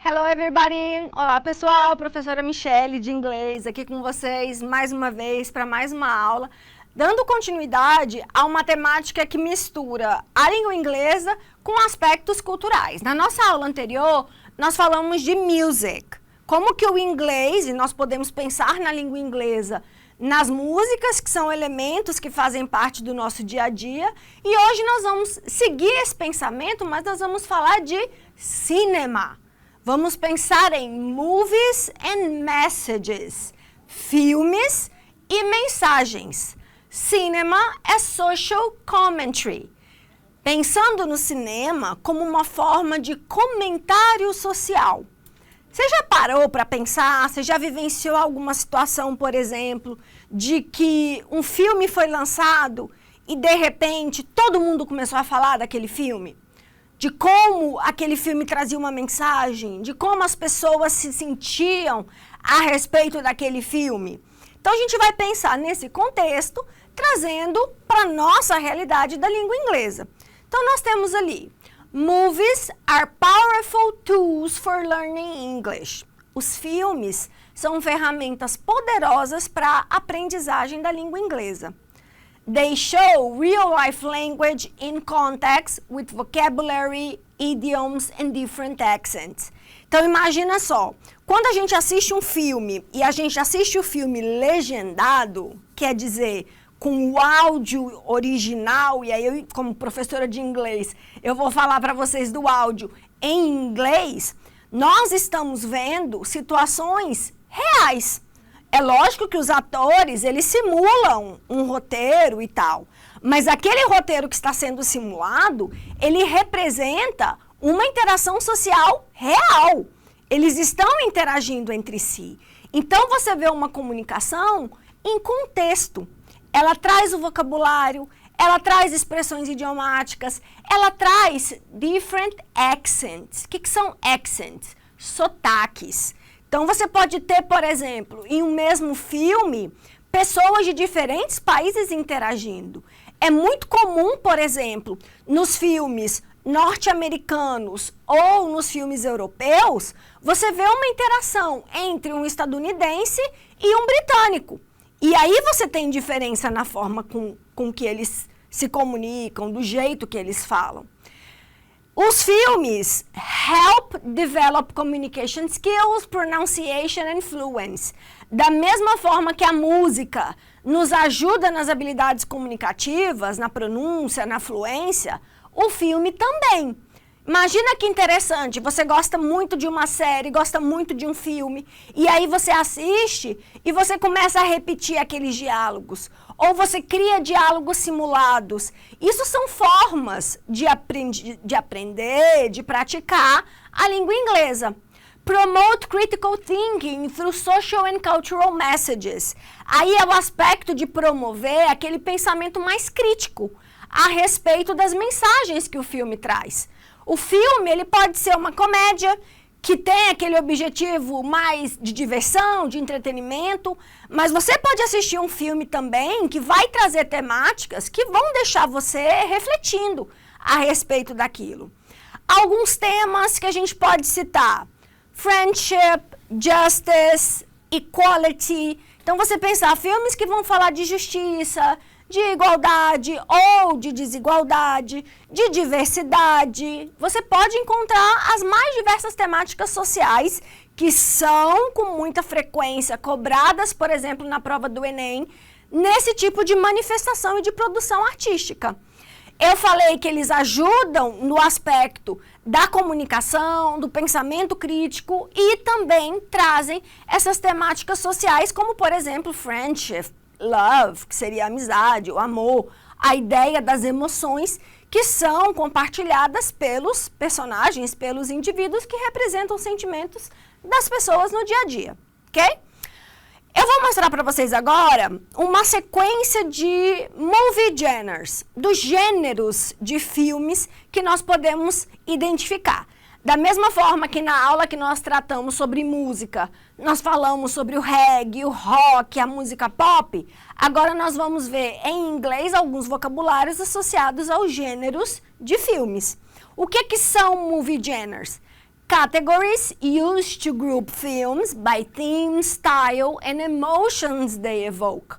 Hello everybody! Olá pessoal, professora Michele de inglês aqui com vocês mais uma vez para mais uma aula, dando continuidade a uma temática que mistura a língua inglesa com aspectos culturais. Na nossa aula anterior, nós falamos de music, como que o inglês, e nós podemos pensar na língua inglesa, nas músicas, que são elementos que fazem parte do nosso dia a dia, e hoje nós vamos seguir esse pensamento, mas nós vamos falar de cinema. Vamos pensar em movies and messages, filmes e mensagens. Cinema é social commentary, pensando no cinema como uma forma de comentário social. Você já parou para pensar, você já vivenciou alguma situação, por exemplo, de que um filme foi lançado e de repente todo mundo começou a falar daquele filme? De como aquele filme trazia uma mensagem, de como as pessoas se sentiam a respeito daquele filme. Então a gente vai pensar nesse contexto, trazendo para a nossa realidade da língua inglesa. Então nós temos ali, movies are powerful tools for learning English. Os filmes são ferramentas poderosas para a aprendizagem da língua inglesa. They show real-life language in context with vocabulary, idioms and different accents. Então imagina só, quando a gente assiste um filme e a gente assiste o filme legendado, quer dizer, com o áudio original, e aí eu, como professora de inglês, eu vou falar para vocês do áudio em inglês, nós estamos vendo situações reais. É lógico que os atores, eles simulam um roteiro e tal, mas aquele roteiro que está sendo simulado, ele representa uma interação social real. Eles estão interagindo entre si. Então, você vê uma comunicação em contexto. Ela traz o vocabulário, ela traz expressões idiomáticas, ela traz different accents. O que são accents? Sotaques. Então, você pode ter, por exemplo, em um mesmo filme, pessoas de diferentes países interagindo. É muito comum, por exemplo, nos filmes norte-americanos ou nos filmes europeus, você vê uma interação entre um estadunidense e um britânico. E aí você tem diferença na forma com que eles se comunicam, do jeito que eles falam. Os filmes help develop communication skills, pronunciation and fluency. Da mesma forma que a música nos ajuda nas habilidades comunicativas, na pronúncia, na fluência, o filme também. Imagina que interessante, você gosta muito de uma série, gosta muito de um filme, e aí você assiste e você começa a repetir aqueles diálogos, ou você cria diálogos simulados. Isso são formas de aprender, de praticar a língua inglesa. Promote critical thinking through social and cultural messages. Aí é o aspecto de promover aquele pensamento mais crítico a respeito das mensagens que o filme traz. O filme, ele pode ser uma comédia que tem aquele objetivo mais de diversão, de entretenimento, mas você pode assistir um filme também que vai trazer temáticas que vão deixar você refletindo a respeito daquilo. Alguns temas que a gente pode citar: friendship, justice, equality. Então você pensar filmes que vão falar de justiça, de igualdade ou de desigualdade, de diversidade. Você pode encontrar as mais diversas temáticas sociais que são com muita frequência cobradas, por exemplo, na prova do Enem, nesse tipo de manifestação e de produção artística. Eu falei que eles ajudam no aspecto da comunicação, do pensamento crítico e também trazem essas temáticas sociais, como, por exemplo, friendship, love, que seria a amizade, o amor, a ideia das emoções que são compartilhadas pelos personagens, pelos indivíduos que representam os sentimentos das pessoas no dia a dia, ok? Eu vou mostrar para vocês agora uma sequência de movie genres, dos gêneros de filmes que nós podemos identificar. Da mesma forma que na aula que nós tratamos sobre música, nós falamos sobre o reggae, o rock, a música pop, agora nós vamos ver em inglês alguns vocabulários associados aos gêneros de filmes. O que são movie genres? categories used to group films by theme, style and emotions they evoke.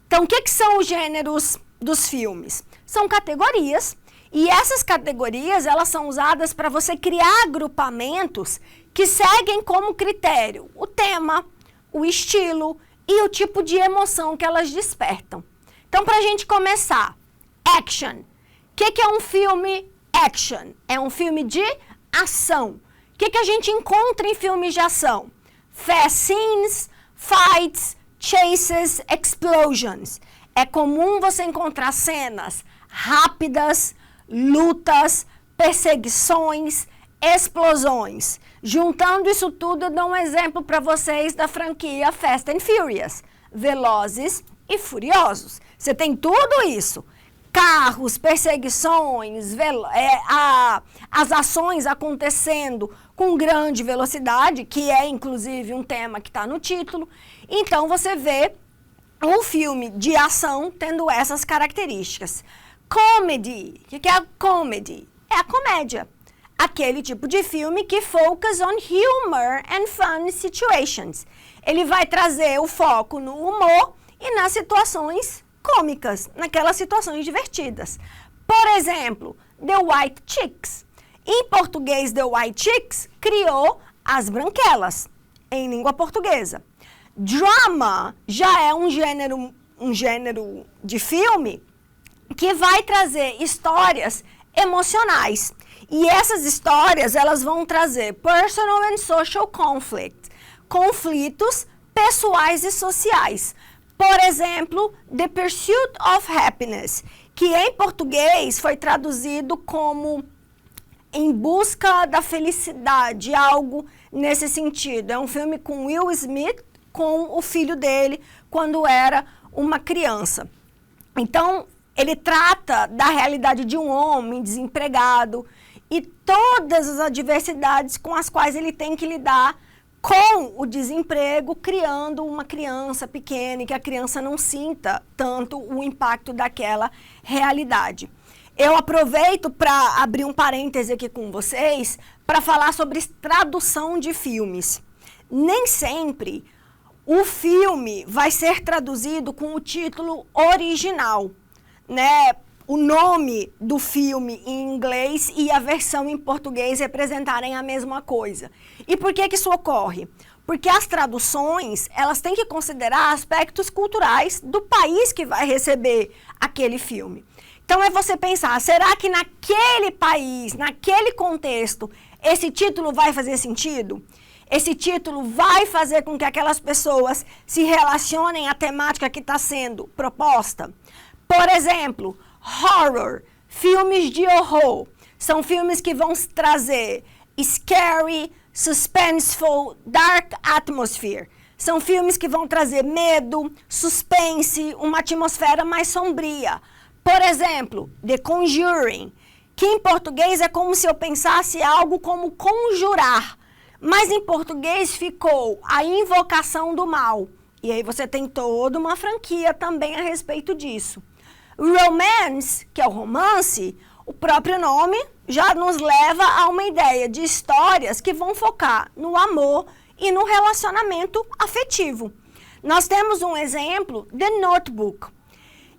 Então, o que são os gêneros dos filmes? São categorias, e essas categorias elas são usadas para você criar agrupamentos que seguem como critério o tema, o estilo e o tipo de emoção que elas despertam. Então, para a gente começar, action. O que é um filme action? É um filme de ação. O que a gente encontra em filmes de ação? Fast scenes, fights, chases, explosions. É comum você encontrar cenas rápidas, lutas, perseguições, explosões. Juntando isso tudo, eu dou um exemplo para vocês da franquia Fast and Furious. Velozes e Furiosos. Você tem tudo isso. Carros, perseguições, as ações acontecendo com grande velocidade, que é inclusive um tema que está no título. Então você vê um filme de ação tendo essas características. Comedy. O que é a comedy? É a comédia. Aquele tipo de filme que focus on humor and fun situations. Ele vai trazer o foco no humor e nas situações cômicas, naquelas situações divertidas. Por exemplo, The White Chicks. Em português, The White Chicks criou As Branquelas, em língua portuguesa. Drama já é um gênero de filme que vai trazer histórias emocionais. E essas histórias, elas vão trazer personal and social conflict, conflitos pessoais e sociais. Por exemplo, The Pursuit of Happiness, que em português foi traduzido como Em Busca da Felicidade, algo nesse sentido. É um filme com Will Smith, com o filho dele, quando era uma criança. Então, ele trata da realidade de um homem desempregado e todas as adversidades com as quais ele tem que lidar com o desemprego, criando uma criança pequena e que a criança não sinta tanto o impacto daquela realidade. Eu aproveito para abrir um parêntese aqui com vocês para falar sobre tradução de filmes. Nem sempre o filme vai ser traduzido com o título original, né? O nome do filme em inglês e a versão em português representarem a mesma coisa. E por que isso ocorre? Porque as traduções, elas têm que considerar aspectos culturais do país que vai receber aquele filme. Então é você pensar, será que naquele país, naquele contexto, esse título vai fazer sentido? Esse título vai fazer com que aquelas pessoas se relacionem à temática que está sendo proposta? Por exemplo, horror, filmes de horror, são filmes que vão trazer scary, suspenseful, dark atmosphere. São filmes que vão trazer medo, suspense, uma atmosfera mais sombria. Por exemplo, The Conjuring, que em português é como se eu pensasse algo como conjurar, mas em português ficou a invocação do mal. E aí você tem toda uma franquia também a respeito disso. Romance, que é o romance, o próprio nome já nos leva a uma ideia de histórias que vão focar no amor e no relacionamento afetivo. Nós temos um exemplo, The Notebook,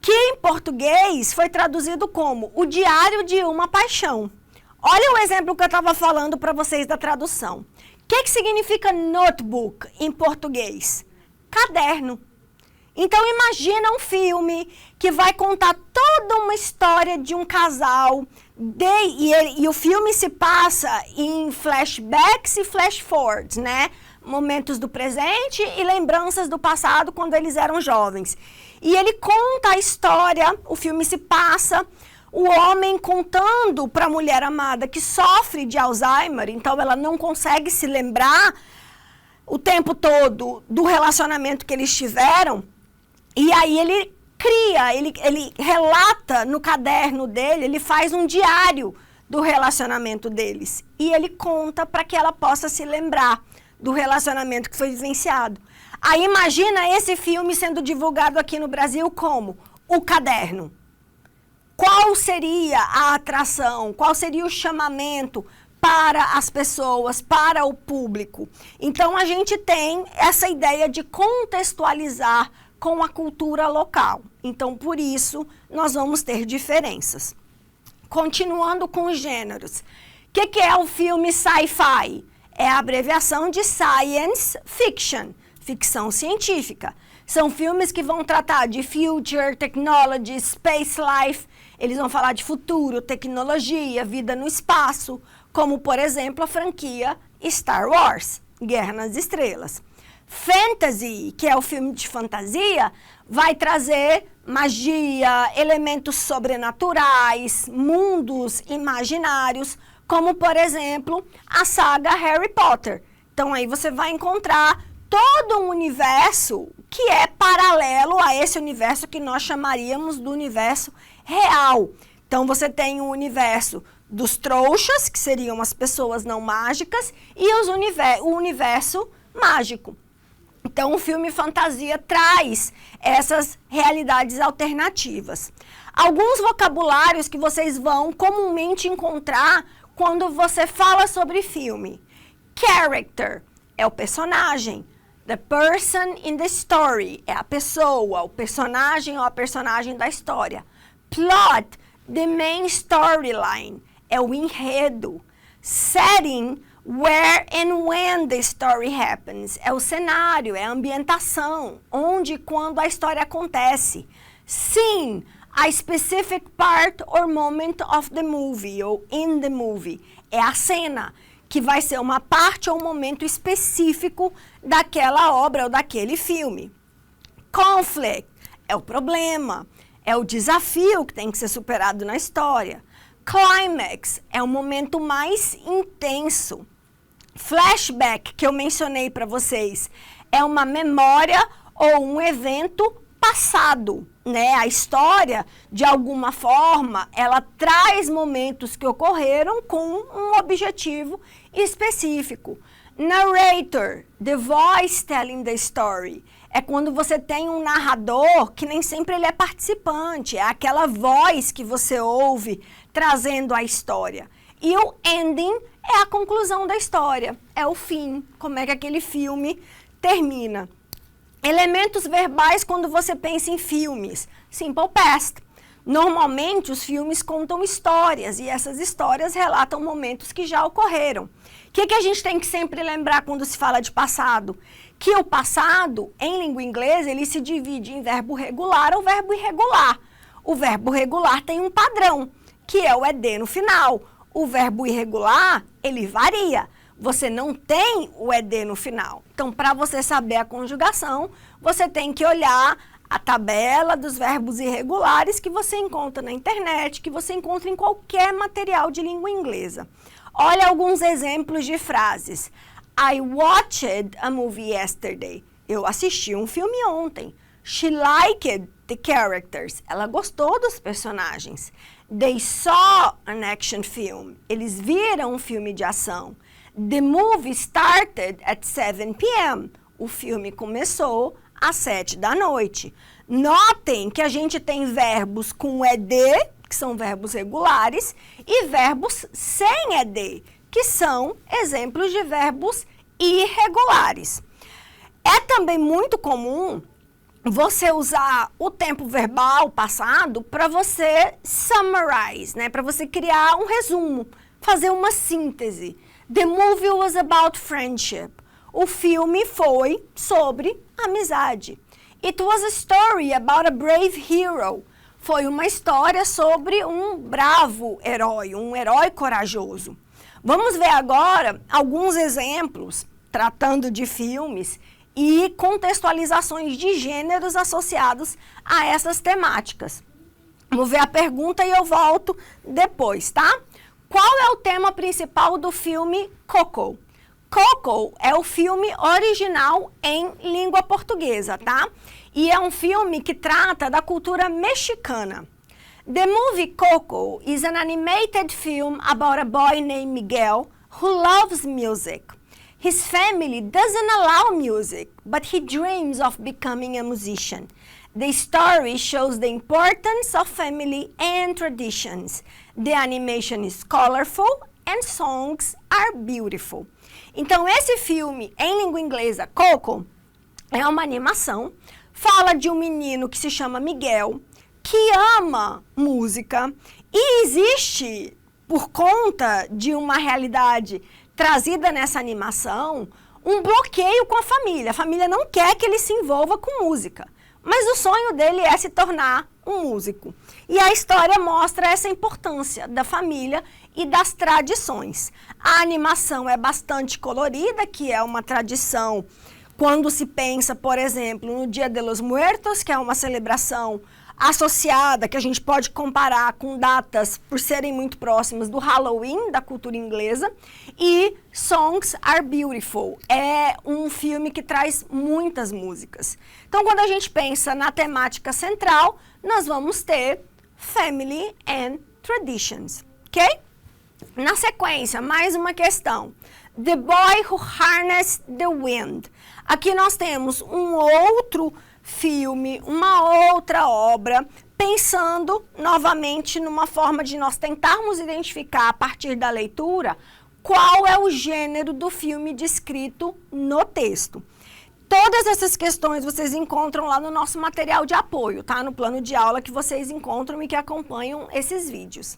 que em português foi traduzido como O Diário de uma Paixão. Olha o exemplo que eu estava falando para vocês da tradução. O que significa notebook em português? Caderno. Então imagina um filme que vai contar toda uma história de um casal e o filme se passa em flashbacks e flash forwards, né? Momentos do presente e lembranças do passado quando eles eram jovens. E ele conta a história, o filme se passa, o homem contando para a mulher amada que sofre de Alzheimer, então ela não consegue se lembrar o tempo todo do relacionamento que eles tiveram. E aí ele cria, ele relata no caderno dele, ele faz um diário do relacionamento deles. E ele conta para que ela possa se lembrar do relacionamento que foi vivenciado. Aí imagina esse filme sendo divulgado aqui no Brasil como O Caderno. Qual seria a atração? Qual seria o chamamento para as pessoas, para o público. Então, a gente tem essa ideia de contextualizar com a cultura local. Então, por isso, nós vamos ter diferenças. Continuando com os gêneros. O que é o filme sci-fi? É a abreviação de science fiction, ficção científica. São filmes que vão tratar de future, technology, space life. Eles vão falar de futuro, tecnologia, vida no espaço, como, por exemplo, a franquia Star Wars, Guerra nas Estrelas. Fantasy, que é o filme de fantasia, vai trazer magia, elementos sobrenaturais, mundos imaginários, como, por exemplo, a saga Harry Potter. Então, aí você vai encontrar todo um universo que é paralelo a esse universo que nós chamaríamos do universo real. Então, você tem o universo dos trouxas, que seriam as pessoas não mágicas, e o universo mágico. Então, o filme fantasia traz essas realidades alternativas. Alguns vocabulários que vocês vão comumente encontrar quando você fala sobre filme. Character é o personagem. The person in the story é a pessoa, o personagem ou a personagem da história. Plot, the main storyline, é o enredo. Setting, where and when the story happens, é o cenário, é a ambientação, onde e quando a história acontece. Scene, a specific part or moment of the movie, ou in the movie, é a cena, que vai ser uma parte ou um momento específico daquela obra ou daquele filme. Conflict é o problema, é o desafio que tem que ser superado na história. Climax é o momento mais intenso. Flashback, que eu mencionei para vocês, é uma memória ou um evento passado, né? A história, de alguma forma, ela traz momentos que ocorreram com um objetivo específico. Narrator, the voice telling the story, é quando você tem um narrador que nem sempre ele é participante, é aquela voz que você ouve trazendo a história. E o ending é a conclusão da história, é o fim, como é que aquele filme termina. Elementos verbais quando você pensa em filmes. Simple past. Normalmente, os filmes contam histórias e essas histórias relatam momentos que já ocorreram. O que a gente tem que sempre lembrar quando se fala de passado? Que o passado, em língua inglesa, ele se divide em verbo regular ou verbo irregular. O verbo regular tem um padrão, que é o ED no final. O verbo irregular, ele varia. Você não tem o ED no final. Então, para você saber a conjugação, você tem que olhar a tabela dos verbos irregulares que você encontra na internet, que você encontra em qualquer material de língua inglesa. Olha alguns exemplos de frases. I watched a movie yesterday. Eu assisti um filme ontem. She liked the characters. Ela gostou dos personagens. They saw an action film. Eles viram um filme de ação. The movie started at 7 p.m. O filme começou às 7 da noite. Notem que a gente tem verbos com ED, que são verbos regulares, e verbos sem ED, que são exemplos de verbos irregulares. É também muito comum você usar o tempo verbal passado para você summarize, né? Para você criar um resumo, fazer uma síntese. The movie was about friendship. O filme foi sobre amizade. It was a story about a brave hero. Foi uma história sobre um bravo herói, um herói corajoso. Vamos ver agora alguns exemplos tratando de filmes e contextualizações de gêneros associados a essas temáticas. Vamos ver a pergunta e eu volto depois, tá? Qual é o tema principal do filme Coco? Coco é o filme original em língua portuguesa, tá? E é um filme que trata da cultura mexicana. The movie Coco is an animated film about a boy named Miguel who loves music. His family doesn't allow music, but he dreams of becoming a musician. The story shows the importance of family and traditions. The animation is colorful and songs are beautiful. Então, esse filme, em língua inglesa, Coco, é uma animação, fala de um menino que se chama Miguel, que ama música e existe, por conta de uma realidade trazida nessa animação, um bloqueio com a família. A família não quer que ele se envolva com música, mas o sonho dele é se tornar um músico. E a história mostra essa importância da família e das tradições. A animação é bastante colorida, que é uma tradição quando se pensa, por exemplo, no Dia de los Muertos, que é uma celebração associada, que a gente pode comparar com datas, por serem muito próximas, do Halloween, da cultura inglesa. E Songs Are Beautiful é um filme que traz muitas músicas. Então, quando a gente pensa na temática central, nós vamos ter Family and Traditions, ok? Na sequência, mais uma questão. The Boy Who Harnessed the Wind. Aqui nós temos um outro filme, uma outra obra, pensando novamente numa forma de nós tentarmos identificar a partir da leitura qual é o gênero do filme descrito no texto. Todas essas questões vocês encontram lá no nosso material de apoio, tá? No plano de aula que vocês encontram e que acompanham esses vídeos.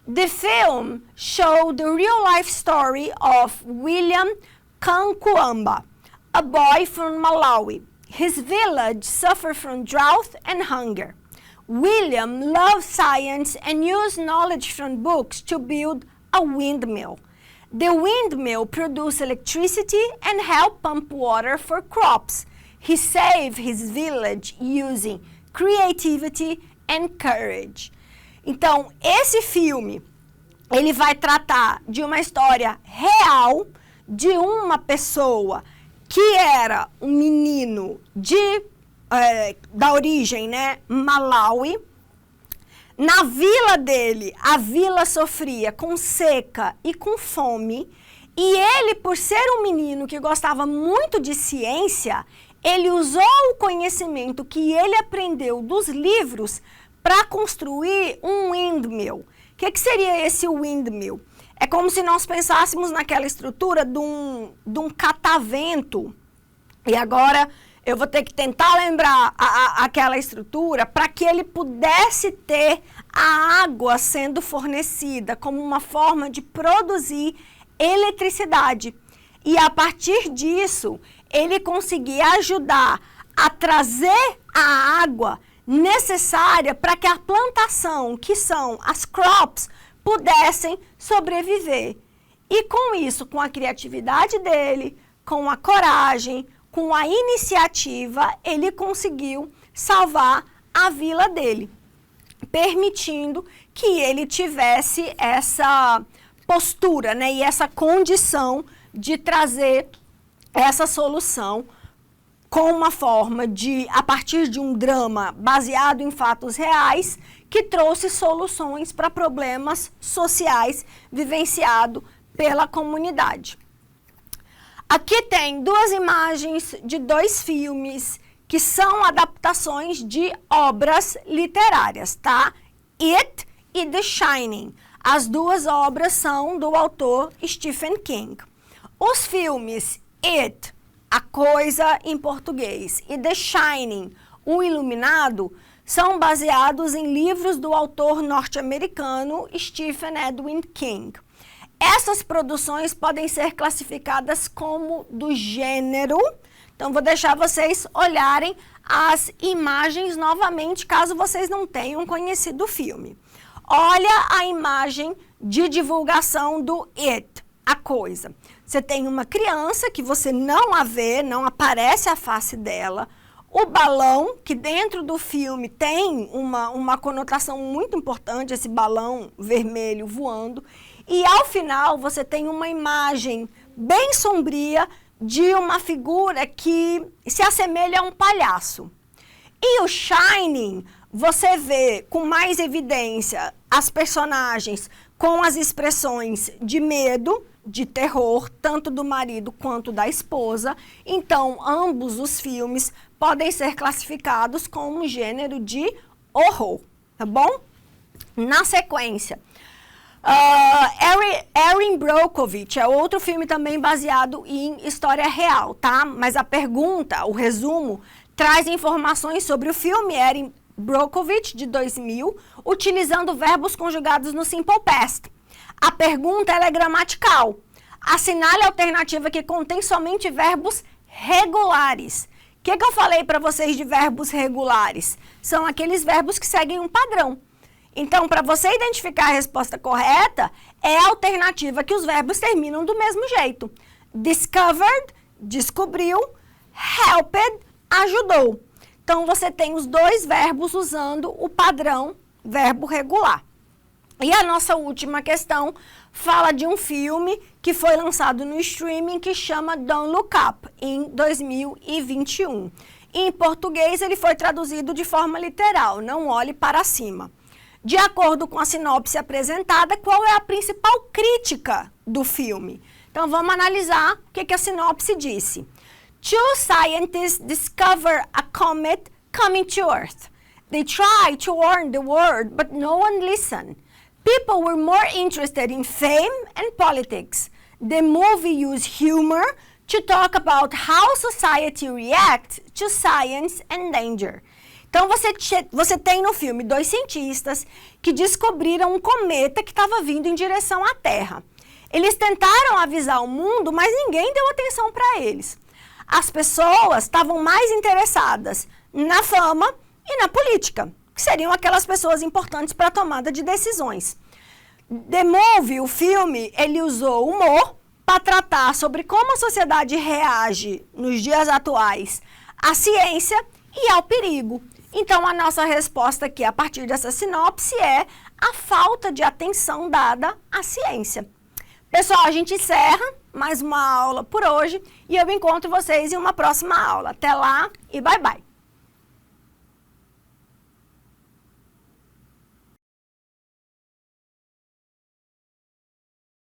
The film showed the real-life story of William Kankuamba, a boy from Malawi. His village suffered from drought and hunger. William loved science and used knowledge from books to build a windmill. The windmill produced electricity and helped pump water for crops. He saved his village using creativity and courage. Então, esse filme, ele vai tratar de uma história real de uma pessoa que era um menino da origem, né, Malawi. Na vila dele, a vila sofria com seca e com fome, e ele, por ser um menino que gostava muito de ciência, ele usou o conhecimento que ele aprendeu dos livros para construir um windmill. O que seria esse windmill? É como se nós pensássemos naquela estrutura de um catavento. E agora eu vou ter que tentar lembrar aquela estrutura para que ele pudesse ter a água sendo fornecida como uma forma de produzir eletricidade. E a partir disso, ele conseguia ajudar a trazer a água necessária para que a plantação, que são as crops, pudessem sobreviver. E com isso, com a criatividade dele, com a coragem, com a iniciativa, ele conseguiu salvar a vila dele, permitindo que ele tivesse essa postura, né, e essa condição de trazer essa solução com uma forma de, a partir de um drama baseado em fatos reais, que trouxe soluções para problemas sociais vivenciados pela comunidade. Aqui tem duas imagens de dois filmes que são adaptações de obras literárias, tá? It e The Shining. As duas obras são do autor Stephen King. Os filmes It, A Coisa em português, e The Shining, O Iluminado, são baseados em livros do autor norte-americano Stephen Edwin King. Essas produções podem ser classificadas como do gênero. Então, vou deixar vocês olharem as imagens novamente, caso vocês não tenham conhecido o filme. Olha a imagem de divulgação do It, A Coisa. Você tem uma criança que você não a vê, não aparece a face dela. O balão, que dentro do filme tem uma conotação muito importante, esse balão vermelho voando. E ao final você tem uma imagem bem sombria de uma figura que se assemelha a um palhaço. E o Shining, você vê com mais evidência as personagens com as expressões de medo, de terror, tanto do marido quanto da esposa. Então, ambos os filmes podem ser classificados como um gênero de horror, tá bom? Na sequência, Erin Brockovich é outro filme também baseado em história real, tá? Mas a pergunta, o resumo, traz informações sobre o filme Erin Brockovich, de 2000, utilizando verbos conjugados no Simple Past. A pergunta ela é gramatical. Assinale a alternativa que contém somente verbos regulares. O que eu falei para vocês de verbos regulares? São aqueles verbos que seguem um padrão. Então, para você identificar a resposta correta, é a alternativa que os verbos terminam do mesmo jeito. Discovered, descobriu. Helped, ajudou. Então, você tem os dois verbos usando o padrão verbo regular. E a nossa última questão fala de um filme que foi lançado no streaming que chama Don't Look Up, em 2021. Em português, ele foi traduzido de forma literal, não olhe para cima. De acordo com a sinopse apresentada, qual é a principal crítica do filme? Então, vamos analisar o que a sinopse disse. Two scientists discover a comet coming to Earth. They try to warn the world, but no one listened. People were more interested in fame and politics. The movie used humor to talk about how society reacts to science and danger. Então, você tem no filme dois cientistas que descobriram um cometa que estava vindo em direção à Terra. Eles tentaram avisar o mundo, mas ninguém deu atenção para eles. As pessoas estavam mais interessadas na fama e na política, que seriam aquelas pessoas importantes para a tomada de decisões. The Movie, o filme, ele usou humor para tratar sobre como a sociedade reage nos dias atuais à ciência e ao perigo. Então, a nossa resposta aqui, a partir dessa sinopse, é a falta de atenção dada à ciência. Pessoal, a gente encerra mais uma aula por hoje e eu encontro vocês em uma próxima aula. Até lá e bye bye!